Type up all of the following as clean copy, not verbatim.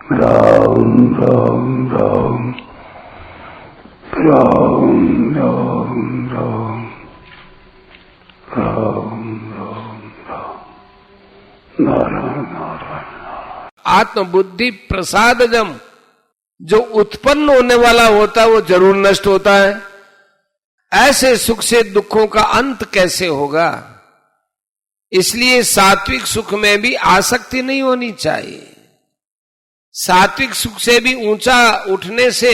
राम राम राम राम राम राम राम राम राम नारायण नारायण। आत्मबुद्धि प्रसादजम, जो उत्पन्न होने वाला होता है वो जरूर नष्ट होता है। ऐसे सुख से दुखों का अंत कैसे होगा? इसलिए सात्विक सुख में भी आसक्ति नहीं होनी चाहिए। सात्विक सुख से भी ऊंचा उठने से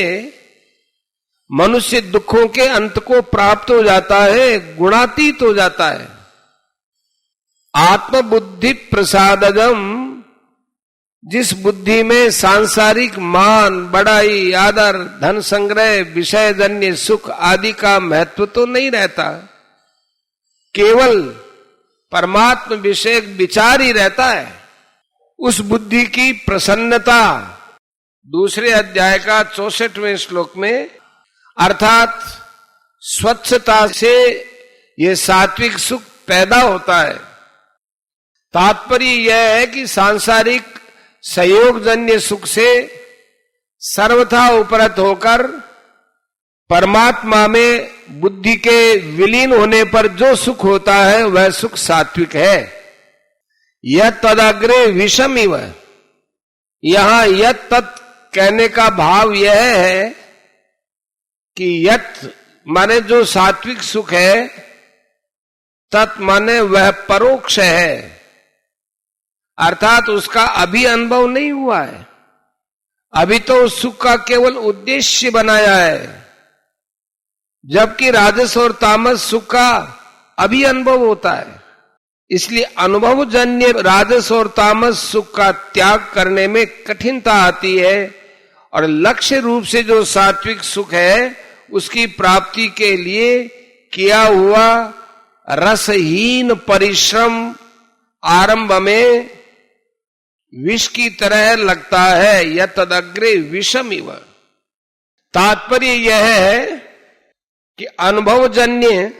मनुष्य दुखों के अंत को प्राप्त हो जाता है, गुणातीत हो जाता है। आत्मबुद्धि प्रसादजम, जिस बुद्धि में सांसारिक मान, बड़ाई, आदर, धन संग्रह, विषयजन्य सुख आदि का महत्व तो नहीं रहता, केवल परमात्म विषयक विचार ही रहता है, उस बुद्धि की प्रसन्नता दूसरे अध्याय का 64वें श्लोक में, अर्थात स्वच्छता से यह सात्विक सुख पैदा होता है। तात्पर्य यह है कि सांसारिक संयोगजन्य सुख से सर्वथा उपरत होकर परमात्मा में बुद्धि के विलीन होने पर जो सुख होता है वह सुख सात्विक है। यत तदग्रे विषम इव, यहां यत तत् कहने का भाव यह है कि यत माने जो सात्विक सुख है, तत् माने वह परोक्ष है, अर्थात उसका अभी अनुभव नहीं हुआ है, अभी तो उस सुख का केवल उद्देश्य बनाया है, जबकि राजस और तामस सुख का अभी अनुभव होता है। इसलिए अनुभवजन्य राजस और तामस सुख का त्याग करने में कठिनता आती है, और लक्ष्य रूप से जो सात्विक सुख है उसकी प्राप्ति के लिए किया हुआ रसहीन परिश्रम आरंभ में विष की तरह लगता है। यह तदग्रे विषम इव, तात्पर्य यह है कि अनुभवजन्य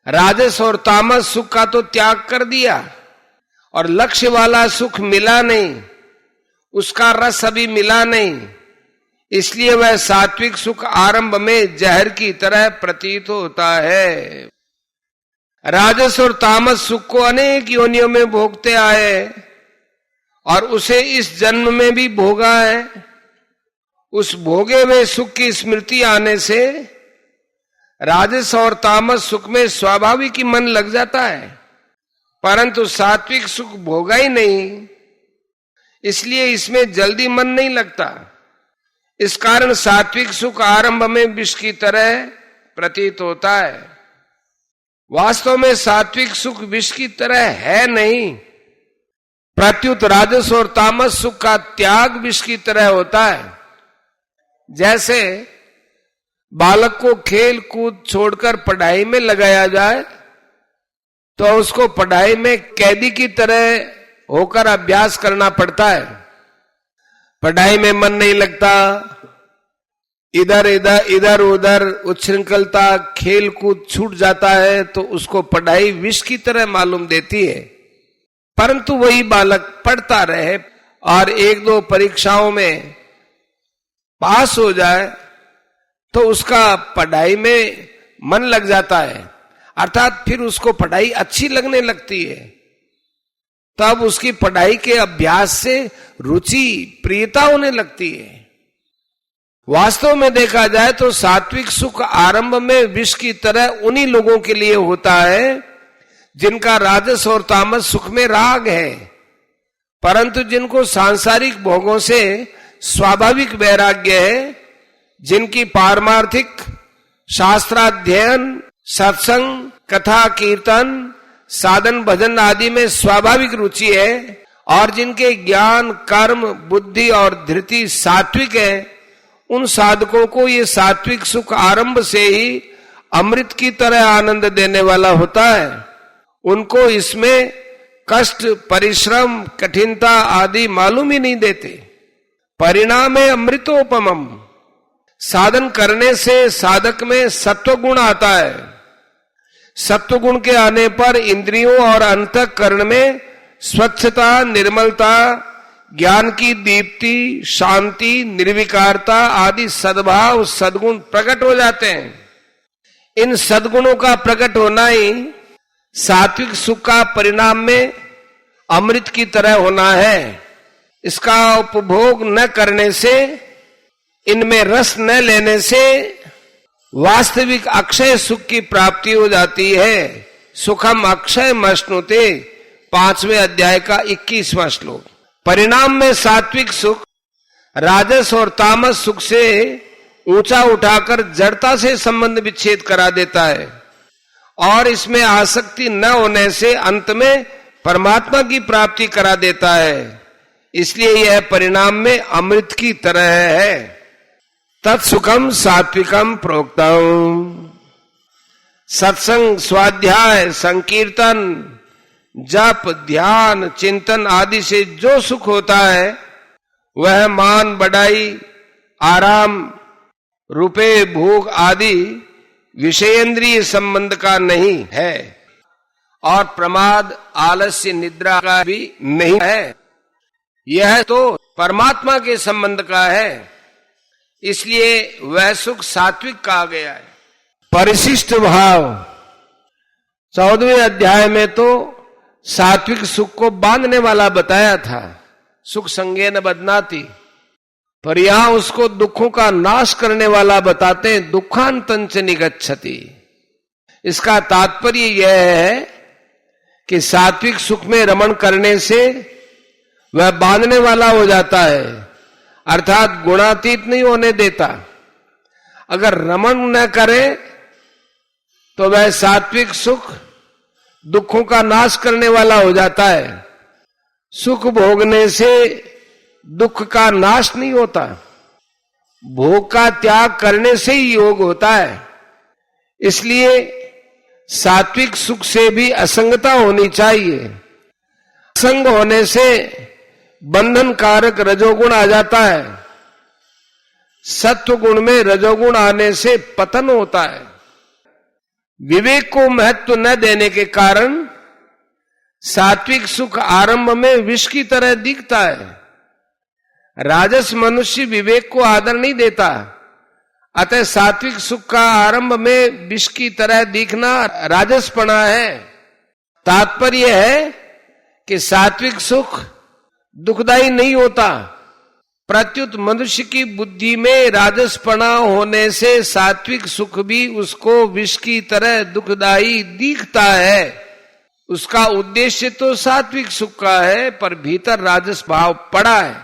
राजस और तामस सुख का तो त्याग कर दिया, और लक्ष्य वाला सुख मिला नहीं, उसका रस अभी मिला नहीं, इसलिए वह सात्विक सुख आरंभ में जहर की तरह प्रतीत होता है। राजस और तामस सुख को अनेक योनियों में भोगते आए और उसे इस जन्म में भी भोगा है। उस भोगे हुए सुख की स्मृति आने से राजस और तामस सुख में स्वाभाविक ही मन लग जाता है, परंतु सात्विक सुख भोगा ही नहीं, इसलिए इसमें जल्दी मन नहीं लगता। इस कारण सात्विक सुख आरंभ में विष की तरह प्रतीत होता है। वास्तव में सात्विक सुख विष की तरह है नहीं, प्रत्युत राजस और तामस सुख का त्याग विष की तरह होता है। जैसे बालक को खेल कूद छोड़कर पढ़ाई में लगाया जाए तो उसको पढ़ाई में कैदी की तरह होकर अभ्यास करना पड़ता है। पढ़ाई में मन नहीं लगता, इधर उधर उच्छृंखलता, खेल कूद छूट जाता है, तो उसको पढ़ाई विष की तरह मालूम देती है। परंतु वही बालक पढ़ता रहे और एक दो परीक्षाओं में पास हो जाए तो उसका पढ़ाई में मन लग जाता है, अर्थात फिर उसको पढ़ाई अच्छी लगने लगती है। तब उसकी पढ़ाई के अभ्यास से रुचि, प्रियता होने लगती है। वास्तव में देखा जाए तो सात्विक सुख आरंभ में विष की तरह उन्हीं लोगों के लिए होता है जिनका राजस और तामस सुख में राग है, परंतु जिनको सांसारिक भोगों से स्वाभाविक वैराग्य है, जिनकी पारमार्थिक शास्त्राध्ययन, सत्संग, कथा, कीर्तन, साधन, भजन आदि में स्वाभाविक रुचि है, और जिनके ज्ञान, कर्म, बुद्धि और धृति सात्विक है, उन साधकों को ये सात्विक सुख आरंभ से ही अमृत की तरह आनंद देने वाला होता है। उनको इसमें कष्ट, परिश्रम, कठिनता आदि मालूम ही नहीं देते। परिणाम है अमृतोपमम, साधन करने से साधक में सत्वगुण आता है। सत्वगुण के आने पर इंद्रियों और अंतःकरण में स्वच्छता, निर्मलता, ज्ञान की दीप्ति, शांति, निर्विकारता आदि सद्भाव सद्गुण प्रकट हो जाते हैं। इन सद्गुणों का प्रकट होना ही सात्विक सुख का परिणाम में अमृत की तरह होना है। इसका उपभोग न करने से, इनमें रस न लेने से वास्तविक अक्षय सुख की प्राप्ति हो जाती है। सुखम अक्षय मश्नुते, 5वें अध्याय का 21वां श्लोक। परिणाम में सात्विक सुख राजस और तामस सुख से ऊंचा उठाकर जड़ता से संबंध विच्छेद करा देता है और इसमें आसक्ति न होने से अंत में परमात्मा की प्राप्ति करा देता है। इसलिए यह परिणाम में अमृत की तरह है। तत्सुखम सात्विकम प्रोक्तम। सत्संग, स्वाध्याय, संकीर्तन, जप, ध्यान, चिंतन आदि से जो सुख होता है वह मान, बढ़ाई, आराम, रुपए, भोग आदि विषयेंद्रिय संबंध का नहीं है और प्रमाद, आलस्य, निद्रा का भी नहीं है। यह तो परमात्मा के संबंध का है। इसलिए वह सुख सात्विक कहा गया है। परिशिष्ट भाव 14वें अध्याय में तो सात्विक सुख को बांधने वाला बताया था, सुख संगेन बदनाति, पर यहां उसको दुखों का नाश करने वाला बताते हैं, दुखांतंच निगच्छति। इसका तात्पर्य यह है कि सात्विक सुख में रमण करने से वह बांधने वाला हो जाता है, अर्थात गुणातीत नहीं होने देता। अगर रमण न करे तो वह सात्विक सुख दुखों का नाश करने वाला हो जाता है। सुख भोगने से दुख का नाश नहीं होता, भोग का त्याग करने से ही योग होता है। इसलिए सात्विक सुख से भी असंगता होनी चाहिए। असंग होने से बंधन कारक रजोगुण आ जाता है। सत्व गुण में रजोगुण आने से पतन होता है। विवेक को महत्व न देने के कारण सात्विक सुख आरंभ में विष की तरह दिखता है। राजस मनुष्य विवेक को आदर नहीं देता, अतः सात्विक सुख का आरंभ में विष की तरह दिखना राजसपना है। तात्पर्य है कि सात्विक सुख दुखदायी नहीं होता, प्रत्युत मनुष्य की बुद्धि में राजसपना होने से सात्विक सुख भी उसको विष की तरह दुखदायी दिखता है। उसका उद्देश्य तो सात्विक सुख का है, पर भीतर राजस भाव पड़ा है।